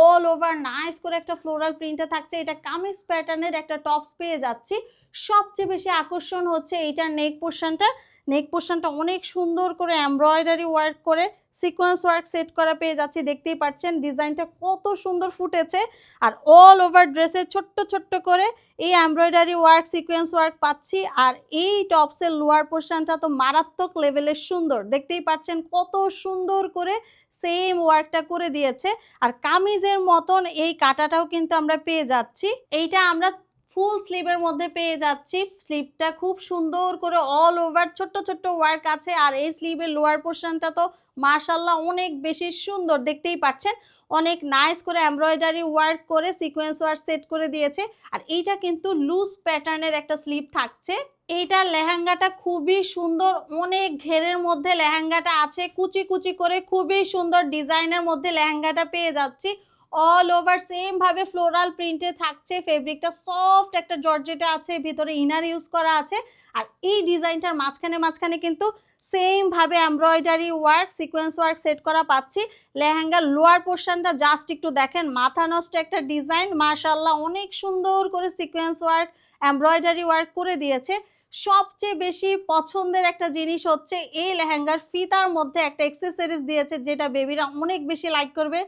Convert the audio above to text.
All over nice করে একটা floral প্রিন্টে থাকছে। এটা কামিজ প্যাটার্নের একটা টপস পেয়ে যাচ্ছি। সবচেয়ে বেশি আকর্ষণ হচ্ছে এইটার নেক পোর্শনটা অনেক সুন্দর করে এমব্রয়ডারি ওয়ার্ক করে সিকোয়েন্স ওয়ার্ক সেট করা পেয়ে যাচ্ছি। দেখতেই পাচ্ছেন ডিজাইনটা কত সুন্দর ফুটেছে। আর অল ওভার ড্রেসে ছোট্ট ছোট্ট করে এই এমব্রয়ডারি ওয়ার্ক সিকোয়েন্স ওয়ার্ক পাচ্ছি। আর এই টপসের লোয়ার পোর্শনটা তো মারাত্মক লেভেলের সুন্দর, দেখতেই পাচ্ছেন কত সুন্দর করে সেম ওয়ার্কটা করে দিয়েছে। আর কামিজের মতন এই কাটাটাও কিন্তু আমরা পেয়ে যাচ্ছি। এইটা আমরা ফুল স্লিভের মধ্যে পেয়ে যাচ্ছি। স্লিভটা খুব সুন্দর করে অল ওভার ছোট্ট ছোট্ট ওয়ার্ক আছে। আর এই স্লিভের লোয়ার পোর্শনটা তো মাশাল্লাহ অনেক বেশি সুন্দর, দেখতেই পাচ্ছেন অনেক নাইস করে এমব্রয়ডারি ওয়ার্ক করে সিকোয়েন্স ওয়ার্ক সেট করে দিয়েছে। আর এইটা কিন্তু লুজ প্যাটার্নের একটা স্লিভ থাকছে। এইটার লেহেঙ্গাটা খুবই সুন্দর, অনেক ঘেরের মধ্যে লেহেঙ্গাটা আছে, কুচি কুচি করে খুবই সুন্দর ডিজাইনের মধ্যে লেহেঙ্গাটা পেয়ে যাচ্ছি। অল ওভার সেম ভাবে ফ্লোরাল প্রিন্টে থাকছে। ফেব্রিকটা সফট একটা জর্জেটে আছে, ভিতরে ইনার ইউজ করা আছে। আর এই ডিজাইনটার মাঝখানে মাঝখানে কিন্তু সেম ভাবে embroidery work sequence work set করা পাচ্ছি। লেহেঙ্গার লোয়ার পোর্শনটা জাস্ট একটু দেখেন, মাথা নষ্ট একটা ডিজাইন, মাশাআল্লাহ অনেক সুন্দর করে সিকোয়েন্স ওয়ার্ক এমব্রয়ডারি ওয়ার্ক করে দিয়েছে। সবচেয়ে বেশি পছন্দের একটা জিনিস হচ্ছে এই লেহেঙ্গার ফিতার মধ্যে একটা অ্যাক্সেসরিজ দিয়েছে, যেটা বেবিরা অনেক বেশি লাইক করবে।